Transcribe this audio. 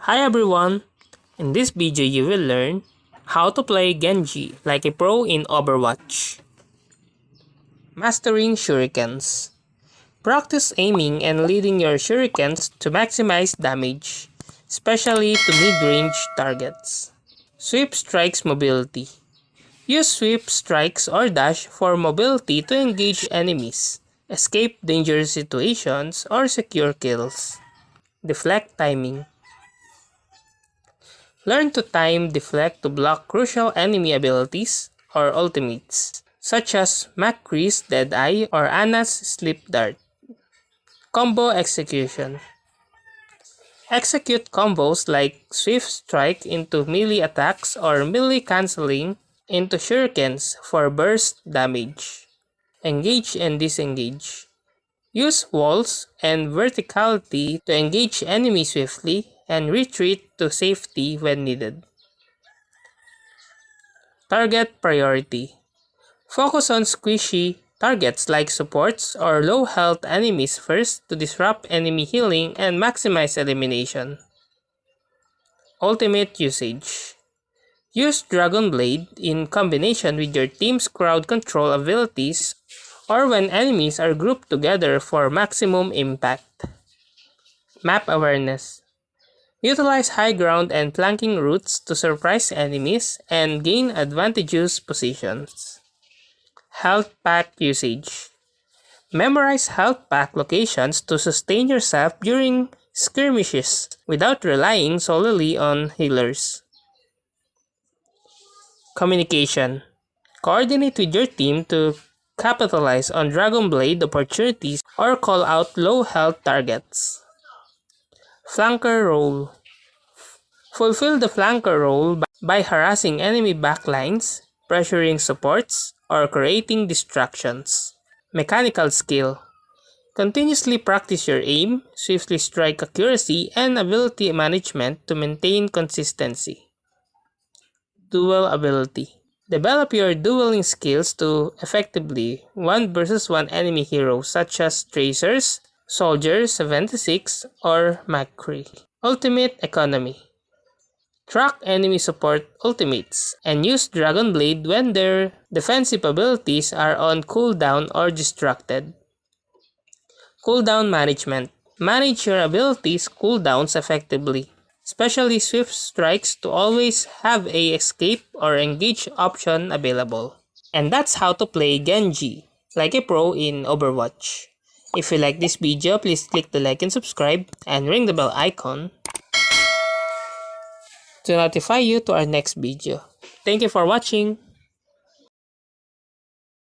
Hi everyone! In this video you will learn how to play Genji like a pro in Overwatch. Mastering Shurikens. Practice aiming and leading your shurikens to maximize damage, especially to mid-range targets. Sweep Strikes Mobility. Use sweep strikes or dash for mobility to engage enemies, escape dangerous situations, or secure kills. Deflect Timing. Learn to time deflect to block crucial enemy abilities or ultimates, such as McCree's Deadeye or Ana's Sleep Dart. Combo Execution. Execute combos like Swift Strike into melee attacks or melee cancelling into shurikens for burst damage. Engage and disengage. Use walls and verticality to engage enemies swiftly and retreat to safety when needed. Target Priority. Focus on squishy targets like supports or low health enemies first to disrupt enemy healing and maximize elimination. Ultimate Usage. Use Dragon Blade in combination with your team's crowd control abilities or when enemies are grouped together for maximum impact. Map Awareness. Utilize high ground and flanking routes to surprise enemies and gain advantageous positions. Health Pack Usage. Memorize health pack locations to sustain yourself during skirmishes without relying solely on healers. Communication. Coordinate with your team to capitalize on Dragon Blade opportunities or call out low health targets. Flanker Role. Fulfill the flanker role by harassing enemy backlines, pressuring supports, or creating distractions. Mechanical Skill. Continuously practice your aim, swiftly strike accuracy, and ability management to maintain consistency. Duel Ability. Develop your dueling skills to effectively 1 versus 1 enemy heroes such as Tracers, Soldier 76, or McCree. Ultimate Economy. Track enemy support ultimates and use Dragon Blade when their defensive abilities are on cooldown or distracted. Cooldown Management. Manage your abilities' cooldowns effectively, especially swift strikes to always have a escape or engage option available. And that's how to play Genji like a pro in Overwatch. If you like this video, please click the like and subscribe and ring the bell icon to notify you to our next video. Thank you for watching.